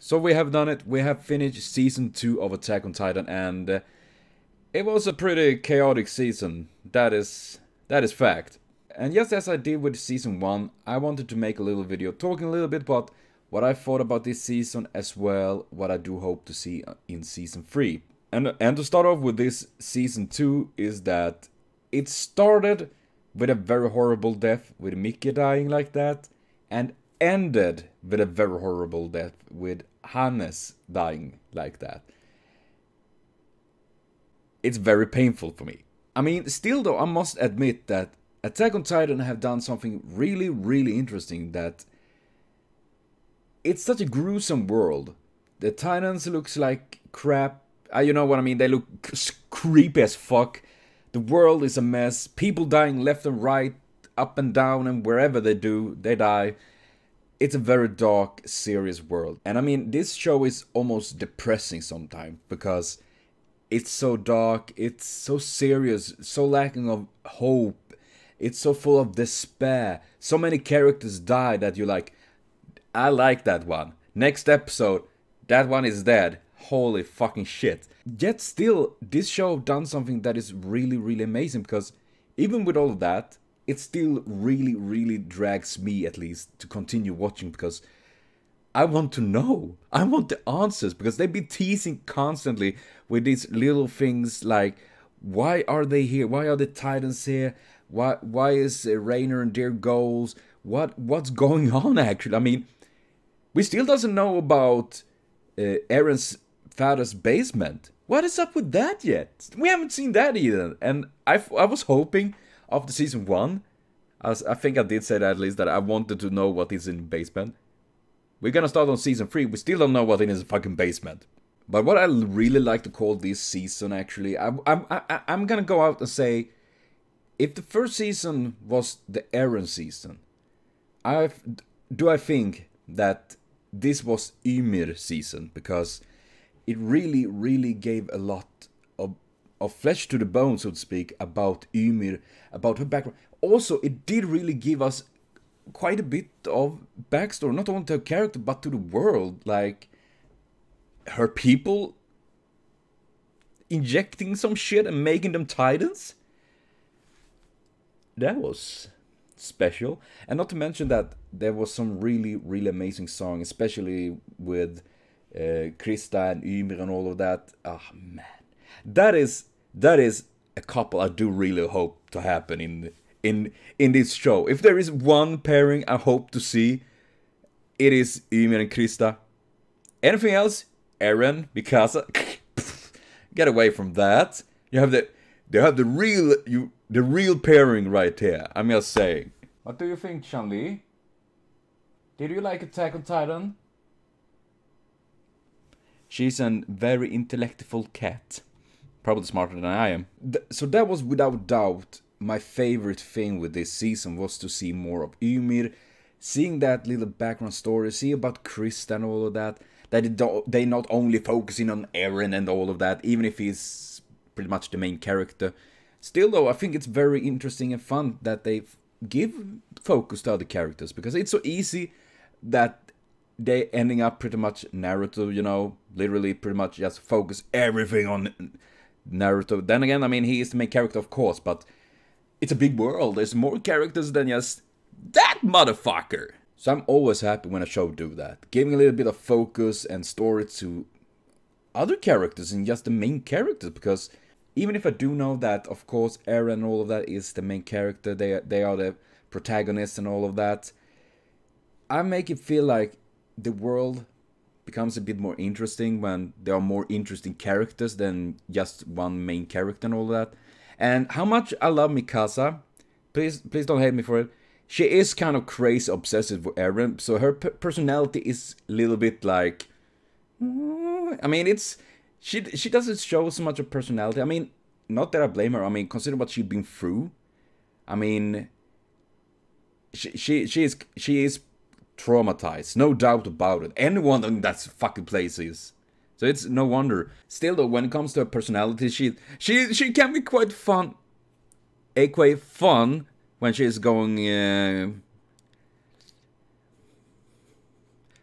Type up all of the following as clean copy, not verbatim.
So we have done it. We have finished season 2 of Attack on Titan, and it was a pretty chaotic season. That is fact. And just as I did with season 1, I wanted to make a little video talking a little bit about what I thought about this season, as well what I do hope to see in season 3. And to start off with this season 2 is that it started with a very horrible death, with Mickey dying like that, and ended with a very horrible death, with Hannes dying like that. It's very painful for me. I mean, still though, I must admit that Attack on Titan have done something really, really interesting, that it's such a gruesome world. The Titans looks like crap. You know what I mean? They look creepy as fuck. The world is a mess. People dying left and right, up and down, and wherever they do, they die. It's a very dark, serious world. And I mean, this show is almost depressing sometimes, because it's so dark, it's so serious, so lacking of hope. It's so full of despair. So many characters die that you're like, I like that one. Next episode, that one is dead. Holy fucking shit. Yet still, this show done something that is really, really amazing, because even with all of that, it still really, really drags me, at least, to continue watching, because I want to know. I want the answers, because they've been teasing constantly with these little things like, why are they here? Why are the Titans here? Why is Rainer and their goals? What's going on, actually? I mean, we still doesn't know about Eren's father's basement. What is up with that yet? We haven't seen that either. And I was hoping after season 1, I think I did say that at least, that I wanted to know what is in the basement. We're gonna start on season 3, we still don't know what is in the fucking basement. But what I really like to call this season, actually, I'm gonna go out and say, if the first season was the Eren season, I think that this was Ymir season, because it really, really gave a lot of flesh to the bone, so to speak, about Ymir, about her background. Also, it did really give us quite a bit of backstory, not only to her character, but to the world, like her people injecting some shit and making them Titans. That was special. And not to mention that there was some really, really amazing songs, especially with Krista and Ymir and all of that. Oh man, that is a couple I do really hope to happen in this show. If there is one pairing I hope to see, it is Ymir and Krista. Anything else? Eren, Mikasa. Get away from that. You have the real pairing right here. I'm just saying. What do you think, Chun-Li? Did you like Attack on Titan? She's a very intellectual cat. Probably smarter than I am. So that was without doubt my favorite thing with this season, was to see more of Ymir. Seeing that little background story, see about Krista and all of that. That they not only focusing on Eren and all of that, even if he's pretty much the main character. Still though, I think it's very interesting and fun that they give focus to other characters, because it's so easy that they ending up pretty much Naruto, you know, literally pretty much just focus everything on Naruto. Then again, I mean, he is the main character, of course, but it's a big world. There's more characters than just that motherfucker. So I'm always happy when a show do that, giving a little bit of focus and story to other characters and just the main characters, because even if I do know that, of course, Eren and all of that is the main character, they are the protagonists and all of that, I make it feel like the world becomes a bit more interesting when there are more interesting characters than just one main character and all of that. And how much I love Mikasa, please don't hate me for it, she is kind of crazy obsessive with Eren, so her personality is a little bit like, I mean, she doesn't show so much of personality. I mean, not that I blame her. I mean, consider what she's been through. I mean, she is traumatized, no doubt about it. Anyone in that fucking place is. So it's no wonder. Still though, when it comes to her personality, she can be quite fun. Quite fun when she's going.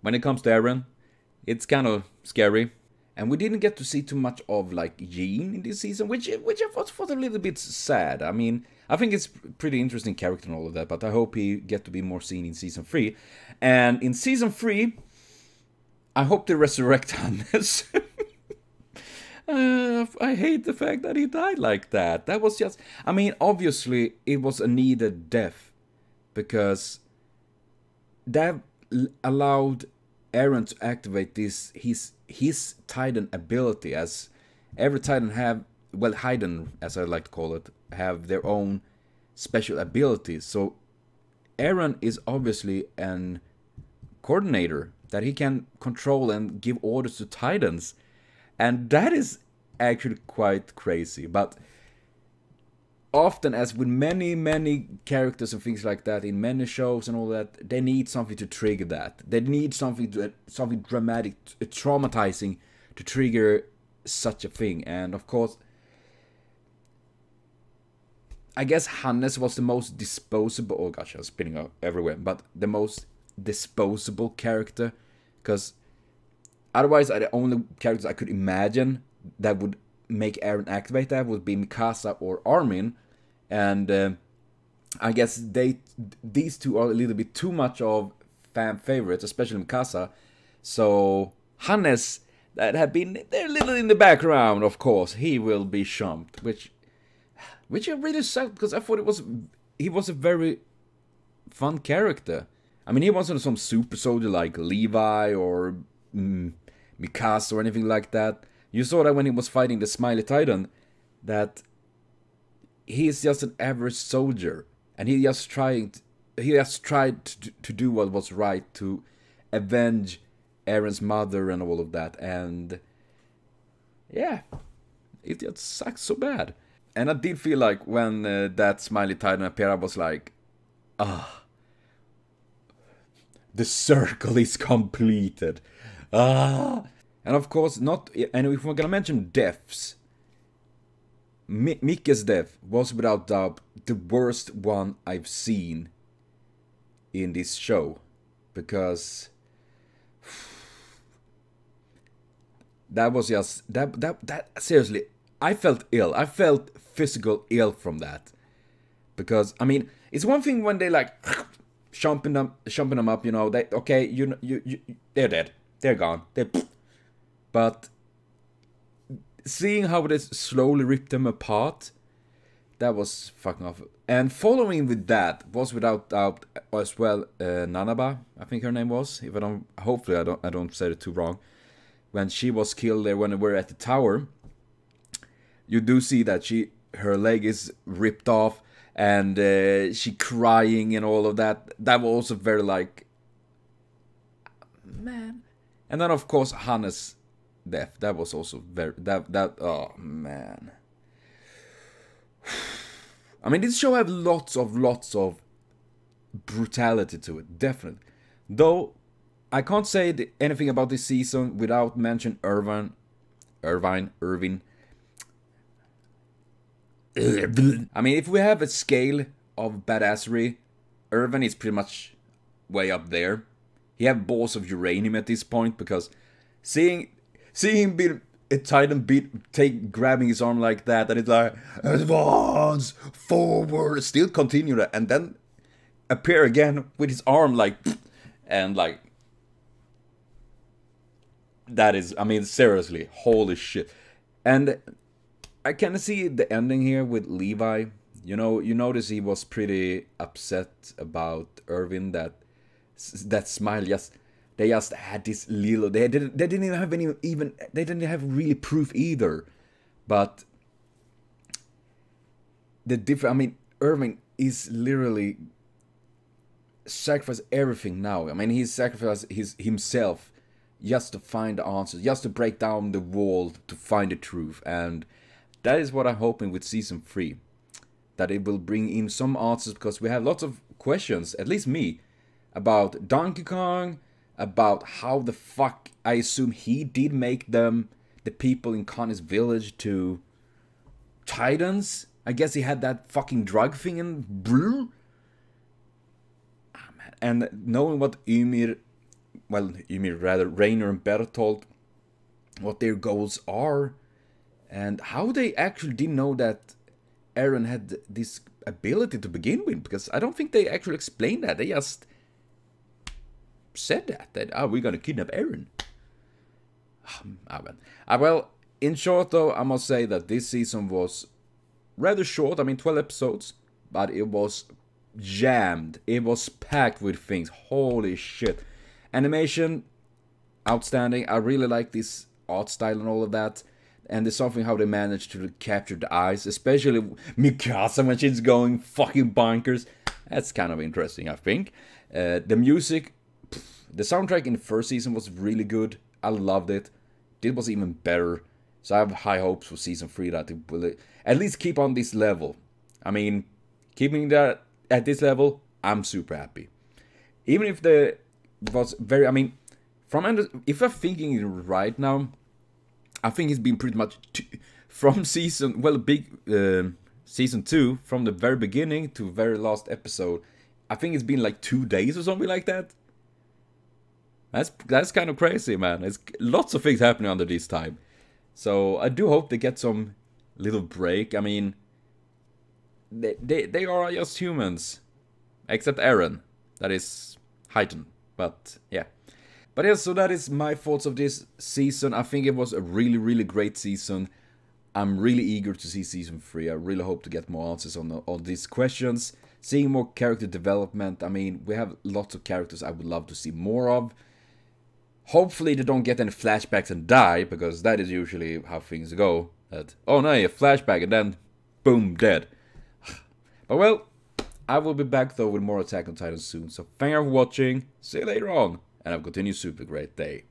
When it comes to Eren, It's kind of scary. And we didn't get to see too much of like Jean in this season, which I thought a little bit sad. I mean, I think it's pretty interesting character and all of that, but I hope he get to be more seen in season 3. And in season 3, I hope they resurrect Hannes. I hate the fact that he died like that. That was just... I mean, obviously, it was a needed death. Because that allowed Eren to activate his Titan ability. As every Titan have... Well, Haiden, as I like to call it, have their own special abilities. So, Eren is obviously an coordinator. That he can control and give orders to Titans. And that is actually quite crazy. But often, as with many characters and things like that, in many shows and all that, they need something to trigger that. They need something dramatic, traumatizing to trigger such a thing. And of course, I guess Hannes was the most disposable... Oh gosh, I'm spinning out everywhere. But the most disposable character. Because... otherwise, the only characters I could imagine that would make Eren activate that would be Mikasa or Armin. And I guess these two are a little bit too much of fan favorites, especially Mikasa. So Hannes, that had been there a little in the background, of course, he will be jumped. Which I really sucked, because I thought he was a very fun character. I mean, he wasn't some super soldier like Levi or... Mikasa or anything like that. You saw that when he was fighting the Smiley Titan, that he is just an average soldier, and he just tried to do what was right to avenge Eren's mother and all of that. And yeah, it just sucks so bad. And I did feel like when that Smiley Titan appeared, I was like, the circle is completed. And of course, and if we're gonna mention deaths, Mikke's death was without doubt the worst one I've seen in this show, because that was just that seriously, I felt ill. I felt physical ill from that, because I mean, it's one thing when they like jumping them up, you know, they they're dead. They're gone. But seeing how they slowly ripped them apart, that was fucking awful. And following with that was without doubt as well Nanaba, I think her name was. If I don't, hopefully I don't say it too wrong. When she was killed there, when they were at the tower, you do see that her leg is ripped off, and she crying and all of that. That was also very like, man. And then of course Hannes' death. That was also very oh man. I mean, this show have lots of brutality to it, definitely. Though I can't say anything about this season without mentioning Irvin. I mean, if we have a scale of badassery, Irvin is pretty much way up there. He have balls of uranium at this point, because seeing him be a Titan grabbing his arm like that, and it's like, advance, forward, still continue that, and then appear again with his arm like, and like, that is, I mean, seriously, holy shit. And I can see the ending here with Levi. You know, you notice he was pretty upset about Irvin, that smile they just had this little, they didn't even have they didn't have really proof either. But I mean, Irving is literally sacrificed everything now. I mean, he's sacrificed himself just to find the answers, just to break down the wall to find the truth. And that is what I'm hoping with season 3, that it will bring in some answers, because we have lots of questions, at least me, about Donkey Kong, about how the fuck, I assume he did make them, the people in Connie's village, to Titans. I guess he had that fucking drug thing in brew. Oh, man. And knowing what Ymir well, you mean rather Rainer and Bertolt, what their goals are, and how they actually didn't know that Eren had this ability to begin with, because I don't think they actually explained that. They just said that we're gonna kidnap Eren. Well, in short though, I must say that this season was rather short. I mean, 12 episodes, but it was jammed. It was packed with things. Holy shit. Animation, outstanding. I really like this art style and all of that. And there's something how they managed to capture the eyes, especially Mikasa when she's going fucking bonkers. That's kind of interesting, I think. The music, the soundtrack in the first season was really good. I loved it. This was even better. So I have high hopes for season 3 that it will at least keep on this level. I mean, keeping that at this level, I'm super happy. Even if the was very, I mean, if I'm thinking it right now, I think it's been pretty much from season, well, season 2, from the very beginning to very last episode. I think it's been like 2 days or something like that. That's kind of crazy, man. There's lots of things happening under this time. So I do hope they get some little break. I mean, they are just humans, except Eren. That is heightened, but yeah. But yeah, so that is my thoughts of this season. I think it was a really, really great season. I'm really eager to see season 3. I really hope to get more answers on all these questions. Seeing more character development. I mean, we have lots of characters I would love to see more of. Hopefully they don't get any flashbacks and die, because that is usually how things go. That, oh no, a flashback and then, boom, dead. But well, I will be back though with more Attack on Titan soon. So thank you for watching, see you later on, and have a continued super great day.